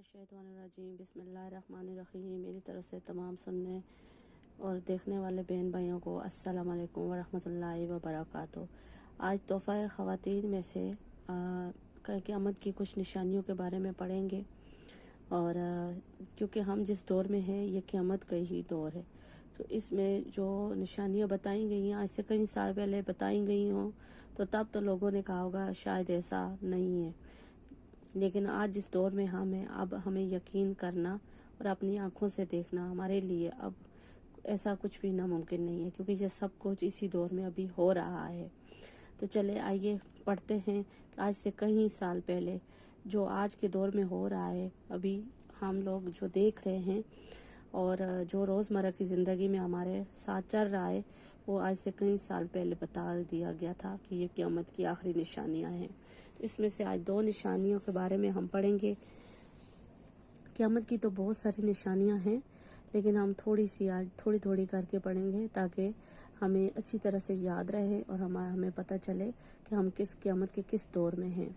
मिनश्शैतानिर्रजीम बिस्मिल्लाहिर्रहमानिर्रहीम। मेरी तरफ से तमाम सुनने और देखने वाले बहन भाइयों को अस्सलाम वालेकुम वरहमतुल्लाहि वबरकातुहू। आज तोहफ़ा ख़वातीन में से क़यामत की कुछ निशानियों के बारे में पढ़ेंगे। और क्योंकि हम जिस दौर में हैं ये क़यामत का ही दौर है, तो इसमें जो निशानियाँ बताई गई हैं आज से कई साल पहले बताई गई हों तो तब तो लोगों ने कहा होगा शायद ऐसा नहीं है, लेकिन आज जिस दौर में हम हैं अब हमें यकीन करना और अपनी आँखों से देखना हमारे लिए अब ऐसा कुछ भी नामुमकिन नहीं है, क्योंकि ये सब कुछ इसी दौर में अभी हो रहा है। तो चले आइए पढ़ते हैं। आज से कई साल पहले जो आज के दौर में हो रहा है अभी हम लोग जो देख रहे हैं और जो रोज़मर्रा की ज़िंदगी में हमारे साथ चल रहा है वो आज से कई साल पहले बता दिया गया था कि ये क़यामत की आखिरी निशानियां हैं। तो इसमें से आज दो निशानियों के बारे में हम पढ़ेंगे। क़यामत की तो बहुत सारी निशानियां हैं, लेकिन हम थोड़ी सी आज थोड़ी थोड़ी करके पढ़ेंगे ताकि हमें अच्छी तरह से याद रहे और हमें पता चले कि हम किस क़यामत के किस दौर में हैं।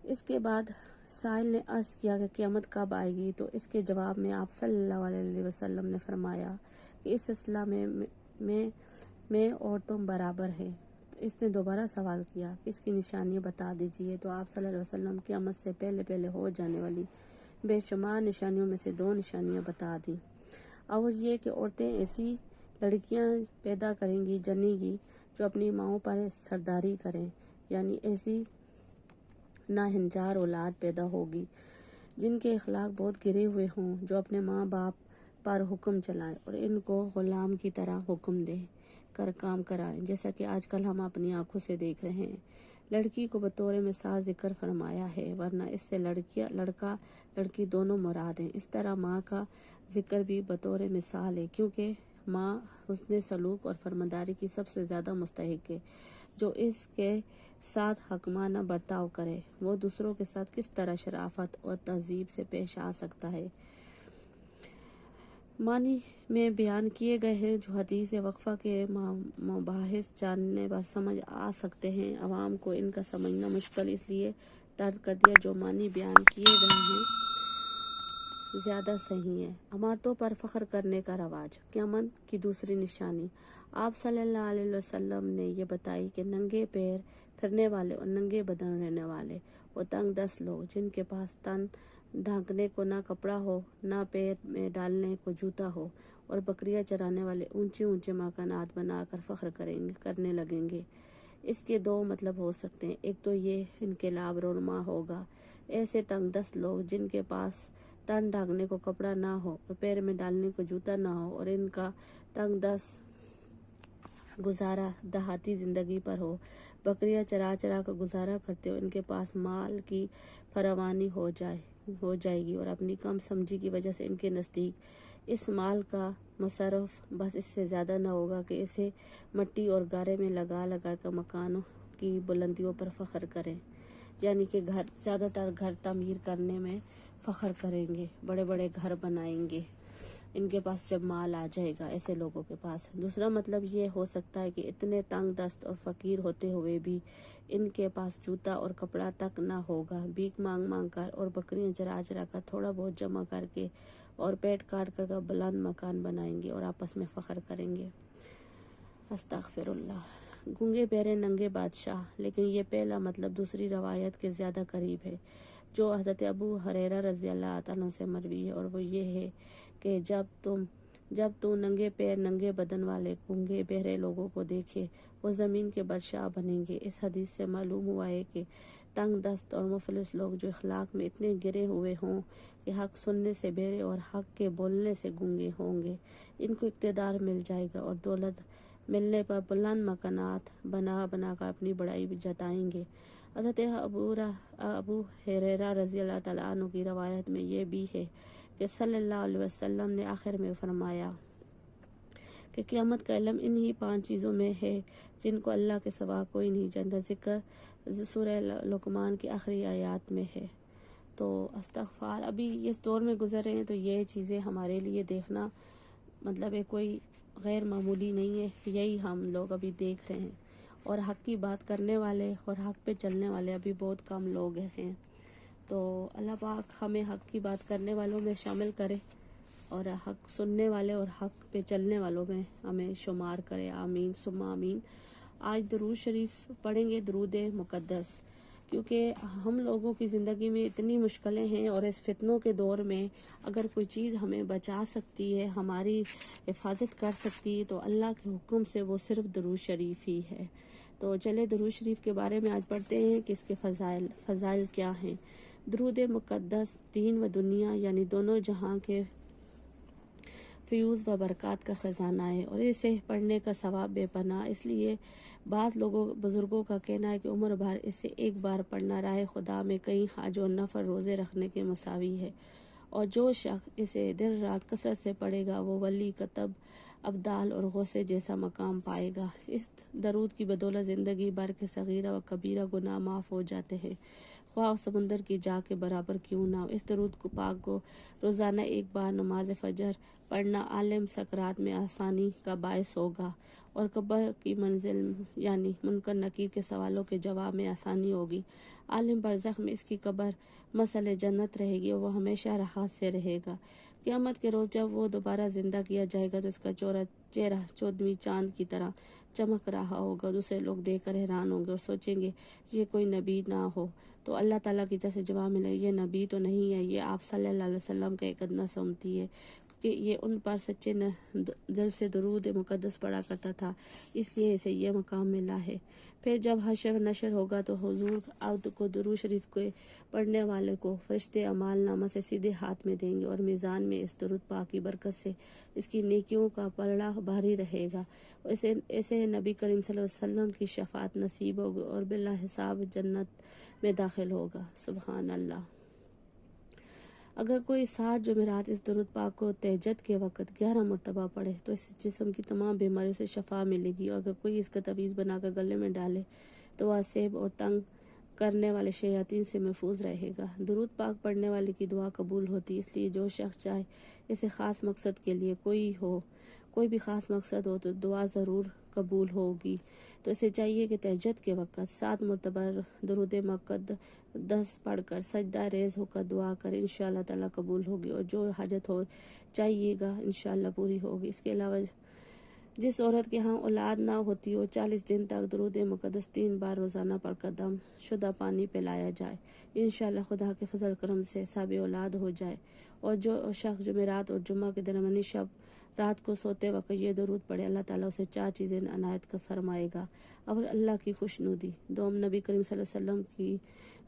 इसके बाद साहिल ने अर्ज़ किया कि क़यामत कब आएगी, तो इसके जवाब में आप सल्लल्लाहु अलैहि वसल्लम ने फरमाया कि इस सिलसिला में और तुम बराबर हैं। तो इसने दोबारा सवाल किया कि इसकी निशानियाँ बता दीजिए। तो आप सल्लल्लाहु अलैहि वसल्लम क़यामत से पहले पहले हो जाने वाली बेशुमार निशानियों में से दो निशानियाँ बता दी, और ये कि औरतें ऐसी लड़कियाँ पैदा करेंगी जनेगी जो अपनी माओं पर सरदारी करें, यानी ऐसी नाहिंजार औलाद पैदा होगी जिनके अखलाक बहुत गिरे हुए हों, जो अपने माँ बाप पर हुक्म चलाएं और इनको गुलाम की तरह हुक्म दें कर काम कराएं, जैसा कि आजकल हम अपनी आंखों से देख रहे हैं। लड़की को बतौर मिसाल जिक्र फरमाया है, वरना इससे लड़का लड़की दोनों मुराद हैं। इस तरह माँ का जिक्र भी बतौर मिसाल है, क्योंकि माँ हुस्न सलूक और फरमादारी की सबसे ज़्यादा मुस्तहिक है। जो इसके साथ हकमाना बर्ताव करे वो दूसरों के साथ किस तरह शराफत और तहजीब से पेश आ सकता है। मानी में बयान किए गए हैं जो हदीस वक्फा के मुबाहिस जानने पर समझ आ सकते हैं। अवाम को इनका समझना मुश्किल इसलिए तर्क कर दिया जो मानी बयान किए गए हैं ज़्यादा सही है। अमारतों पर फ़ख्र करने का रवाज। क़यामत की दूसरी निशानी आप सल्लल्लाहु अलैहि वसल्लम ने यह बताई कि नंगे पैर फिरने वाले और नंगे बदन रहने वाले और तंग दस्त लोग जिनके पास तन ढांकने को ना कपड़ा हो ना पैर में डालने को जूता हो, और बकरियां चराने वाले ऊंचे ऊंचे मकानात बनाकर फ़ख्र करने लगेंगे। इसके दो मतलब हो सकते हैं। एक तो ये इनकलाब रोनमा होगा, ऐसे तंग दस्त लोग जिनके पास तन ढांकने को कपड़ा ना हो और पैर में डालने को जूता ना हो और इनका तंग दस्त गुजारा देहाती ज़िंदगी पर हो, बकरियां चरा चरा कर गुजारा करते हो, इनके पास माल की फरावानी हो जाएगी और अपनी कम समझी की वजह से इनके नज़दीक इस माल का मसरफ बस इससे ज़्यादा ना होगा कि इसे मट्टी और गारे में लगा लगा कर मकानों की बुलंदियों पर फ़ख्र करें, यानी कि ज़्यादातर घर तामीर करने में फ़ख्र करेंगे, बड़े बड़े घर बनाएंगे इनके पास जब माल आ जाएगा ऐसे लोगों के पास। दूसरा मतलब ये हो सकता है कि इतने तंग दस्त और फ़कीर होते हुए भी इनके पास जूता और कपड़ा तक ना होगा, भीख मांग मांग कर और बकरियां चरा चरा कर थोड़ा बहुत जमा करके और पेट काट कर बुलंद मकान बनाएंगे और आपस में फ़ख्र करेंगे। अस्तग़फिरुल्लाह। गूंगे बहरे नंगे बादशाह, लेकिन ये पहला मतलब दूसरी रवायत के ज़्यादा करीब है जो हज़रत अबू हुरैरा रज़ी अल्लाह तआला से मरवी है, और वो ये है कि जब तू नंगे पैर नंगे बदन वाले गूंगे बहरे लोगों को देखे वो ज़मीन के बादशाह बनेंगे। इस हदीस से मालूम हुआ है कि तंग दस्त और मुफलिस लोग जो अखलाक में इतने गिरे हुए हों कि हक सुनने से बहरे और हक के बोलने से गूंगे होंगे, इनको इक़्तिदार मिल जाएगा और दौलत मिलने पर बुलंद मकानात बना बना कर अपनी बड़ाई भी जताएंगे। हज़रत अबू हुरैरा रज़ी अल्लाह तआला अन्हु की रवायत में ये भी है कि सल्लल्लाहु अलैहि वसल्लम ने आखिर में फरमाया कि क़यामत का इल्म इन्हीं 5 चीज़ों में है जिनको अल्लाह के सिवा कोई नहीं जानता। ज़िक्र सूरह लुक़मान की आखिरी आयत में है। तो अस्तग़फ़ार, अभी इस दौर में गुज़र रहे हैं तो ये चीज़ें हमारे लिए देखना मतलब है कोई गैर मामूली नहीं है। यही हम लोग अभी देख रहे हैं, और हक़ की बात करने वाले और हक़ पे चलने वाले अभी बहुत कम लोग हैं। तो अल्लाह पाक हमें हक़ की बात करने वालों में शामिल करे और हक़ सुनने वाले और हक़ पे चलने वालों में हमें शुमार करे। आमीन सुम्मा आमीन। आज दुरूद शरीफ पढ़ेंगे, दुरूद मुक़द्दस, क्योंकि हम लोगों की ज़िंदगी में इतनी मुश्किलें हैं और इस फितनों के दौर में अगर कोई चीज़ हमें बचा सकती है, हमारी हिफाजत कर सकती है, तो अल्लाह के हुक्म से वो सिर्फ़ दुरूद शरीफ ही है। तो चले दुरूद शरीफ के बारे में आज पढ़ते हैं कि इसके फ़ज़ाइल क्या हैं। दुरूद मुक़द्दस दीन व दुनिया यानी दोनों जहां के फ्यूज़ व बरक़ात का ख़जाना है और इसे पढ़ने का सवाब बेपनाह। इसलिए बाज़ लोगों बुज़ुर्गों का कहना है कि उम्र भर इसे एक बार पढ़ना राह खुदा में कई हाज और नफ़र रोज़े रखने के मसावी है। और जो शख्स इसे दिन रात कसरत से पढ़ेगा वो वली, कतब, अब्दाल और गौसे जैसा मकाम पाएगा। इस दरूद की बदौलत ज़िंदगी भर के सगीरा व कबीरा गुनाह माफ़ हो जाते हैं, ख्वाह समुंदर की जा के बराबर क्यों ना हो। इस दरूद को पाक को रोज़ाना एक बार नमाज फ़जर पढ़ना आलिम सकरात में आसानी का बायस होगा और कब्र की मंजिल यानी मुनकर नकीर के सवालों के जवाब में आसानी होगी। आलिम बरज़ख में इसकी कब्र मसले जन्नत रहेगी और वह हमेशा राहत से रहेगा। क़यामत के रोज़ जब वो दोबारा ज़िंदा किया जाएगा तो इसका चेहरा 14वीं चांद की तरह चमक रहा होगा। दूसरे लोग देखकर हैरान होंगे और सोचेंगे ये कोई नबी ना हो। तो अल्लाह ताला की तरफ से जवाब मिलेगा, ये नबी तो नहीं है, ये आप सल्लल्लाहु अलैहि वसल्लम का एक अदना उम्मती है, क्योंकि ये उन पर सच्चे दिल से दुरूद मुक़द्दस पढ़ा करता था, इसलिए इसे यह मकाम मिला है। फिर जब हशर नशर होगा तो हुजूर आउद को दुरूद शरीफ के पढ़ने वाले को फरिश्ते अमाल नामा से सीधे हाथ में देंगे और मीज़ान में इस दुरूद पाक की बरकत से इसकी नेकियों का पलड़ा भारी रहेगा। ऐसे नबी करीम सल्लल्लाहु अलैहि वसल्लम की शफात नसीब होगी और बिला हिसाब जन्नत में दाखिल होगा। सुबहान अल्लाह। अगर कोई 7 जुमेरात इस दुरूद पाक को तहज्जुद के वक़्त 11 मरतबा पढ़े तो इस जिस्म की तमाम बीमारियों से शफा मिलेगी। और अगर कोई इसका तवीज़ बनाकर गले में डाले तो वह सेब और तंग करने वाले शयातीन से महफूज रहेगा। दुरूद पाक पढ़ने वाले की दुआ कबूल होती, इसलिए जो शख्स चाहे इसे ख़ास मकसद के लिए कोई भी ख़ास मकसद हो तो दुआ ज़रूर कबूल होगी। तो इसे चाहिए कि तहज्जुद के वक़्त 7 मरतबा दुरूद मुक़द्दस पढ़कर सजदा रेज़ होकर दुआ करें, इंशाअल्लाह ताला कबूल होगी और जो हाजत हो चाहिएगा इंशाअल्लाह पूरी होगी। इसके अलावा जिस औरत के यहाँ औलाद ना होती हो 40 दिन तक दुरूद मुक़द्दस 3 बार रोज़ाना पढ़कर दम शुदा पानी पिलाया जाए, इंशाअल्लाह खुदा के फजल करम से साबे औलाद हो जाए। और जो शख्स जुमेरात और जुम्मा के दरमियानी शब रात को सोते वक्त ये दरूद पढ़े, अल्लाह ताला उसे 4 चीज़ें अनायत कर फरमाएगा। और अल्लाह की खुशनुदी, दोम नबी करीम सल्लल्लाहु अलैहि वसल्लम की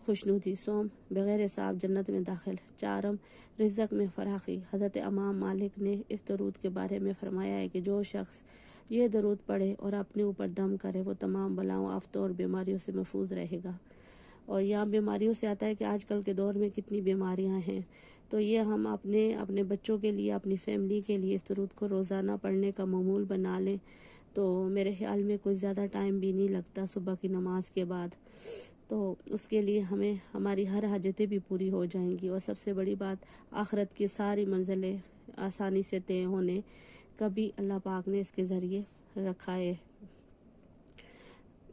खुशनुदी, सोम बग़ैर हिसाब जन्नत में दाखिल, 4 रिज़्क़ में फ़राखी। हज़रत इमाम मालिक ने इस दरूद के बारे में फ़रमाया है कि जो शख्स ये दरूद पढ़े और अपने ऊपर दम करे वो तमाम बलाओं, आफ़तों और बीमारियों से महफूज रहेगा। और यहाँ बीमारियों से आता है कि आजकल के दौर में कितनी बीमारियाँ हैं, तो ये हम अपने बच्चों के लिए, अपनी फैमिली के लिए इस दरूद को रोज़ाना पढ़ने का मामूल बना लें तो मेरे ख्याल में कोई ज़्यादा टाइम भी नहीं लगता सुबह की नमाज के बाद। तो उसके लिए हमें हमारी हर हाजतें भी पूरी हो जाएंगी और सबसे बड़ी बात आखिरत की सारी मंजिलें आसानी से तय होने का भी अल्लाह पाक ने इसके ज़रिए रखा है।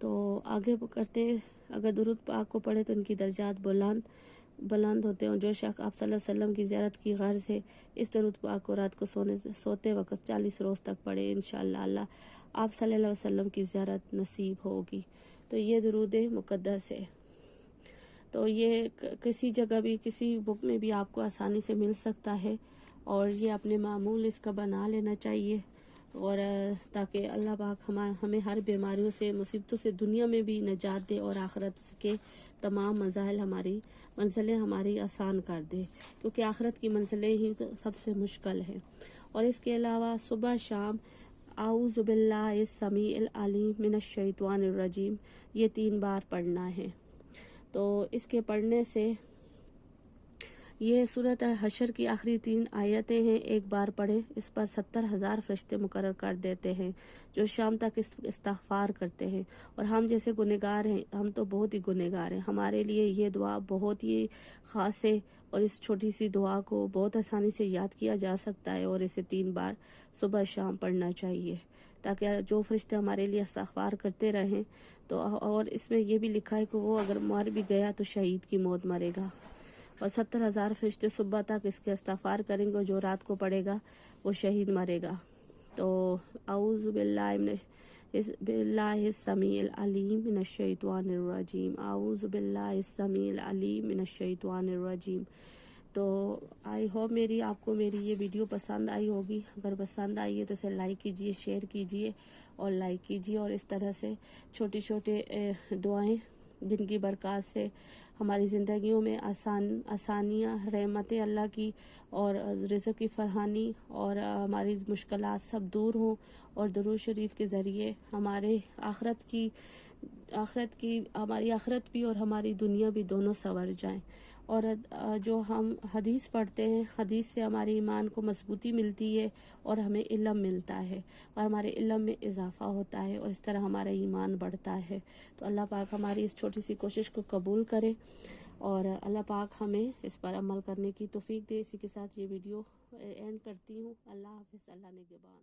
तो आगे करते, अगर दुरूद पाक को पढ़े तो इनकी दर्जात बुलंद होते हैं। जो शख्स आप सल्लल्लाहु अलैहि वसल्लम की ज़ियारत की गर्ज से इस दरूद पाक को रात को सोते वक्त 40 रोज़ तक पढ़े, इंशाअल्लाह अल्लाह आप सल्लल्लाहु अलैहि वसल्लम की ज़ियारत नसीब होगी। तो ये दुरूद मुक़द्दस है। तो ये किसी जगह भी, किसी बुक में भी आपको आसानी से मिल सकता है और ये अपने मामूल इसका बना लेना चाहिए और ताकि अल्लाह पाक हमें हर बीमारियों से, मुसीबतों से दुनिया में भी निजात दे और आखिरत के तमाम मंजिलें हमारी आसान कर दे, क्योंकि आखिरत की मंजिलें ही सबसे मुश्किल हैं। और इसके अलावा सुबह शाम आऊज़ु बिल्लाहिस समीइल अलीम मिनश शैतानिर रजीम ये 3 बार पढ़ना है। तो इसके पढ़ने से, ये सूरत हशर की आखिरी 3 आयतें हैं, एक बार पढ़े इस पर 70,000 फरिश्ते मुकर्रर कर देते हैं जो शाम तक इस्तिग़फ़ार करते हैं। और हम जैसे गुनहगार हैं, हम तो बहुत ही गुनहगार हैं, हमारे लिए ये दुआ बहुत ही ख़ास है और इस छोटी सी दुआ को बहुत आसानी से याद किया जा सकता है और इसे 3 बार सुबह शाम पढ़ना चाहिए ताकि जो फरिश्ते हमारे लिए इस्तिग़फ़ार करते रहें। तो और इसमें यह भी लिखा है कि वो अगर मर भी गया तो शहीद की मौत मरेगा। और 70,000 फरिश्ते सुबह तक इसके इस्तग़फ़ार करेंगे, और जो रात को पड़ेगा वो शहीद मरेगा। तो औज़ु बिल्लाहिस समीइल अलीम मिनश शैतानिर रजीम, औज़ु बिल्लाहिस समीइल अलीम मिनश शैतानिर रजीम। तो आई होप आपको मेरी ये वीडियो पसंद आई होगी। अगर पसंद आई है तो इसे लाइक कीजिए, शेयर कीजिए और लाइक कीजिए। और इस तरह से छोटी छोटे दुआएं जिनकी बरकत से हमारी ज़िंदगियों में आसानियाँ, रहमतें अल्लाह की और रिज़्क़ की फरहानी और हमारी मुश्किलात सब दूर हों, और दुरूद शरीफ के ज़रिए हमारी आखरत भी और हमारी दुनिया भी दोनों संवर जाएं। और जो हम हदीस पढ़ते हैं, हदीस से हमारे ईमान को मजबूती मिलती है और हमें इल्म मिलता है और हमारे इल्म में इजाफ़ा होता है, और इस तरह हमारा ईमान बढ़ता है। तो अल्लाह पाक हमारी इस छोटी सी कोशिश को कबूल करे और अल्लाह पाक हमें इस पर अमल करने की तौफीक दे। इसी के साथ ये वीडियो एंड करती हूँ। अल्लाह हाफ़िज़, अल्लाह निगहबान।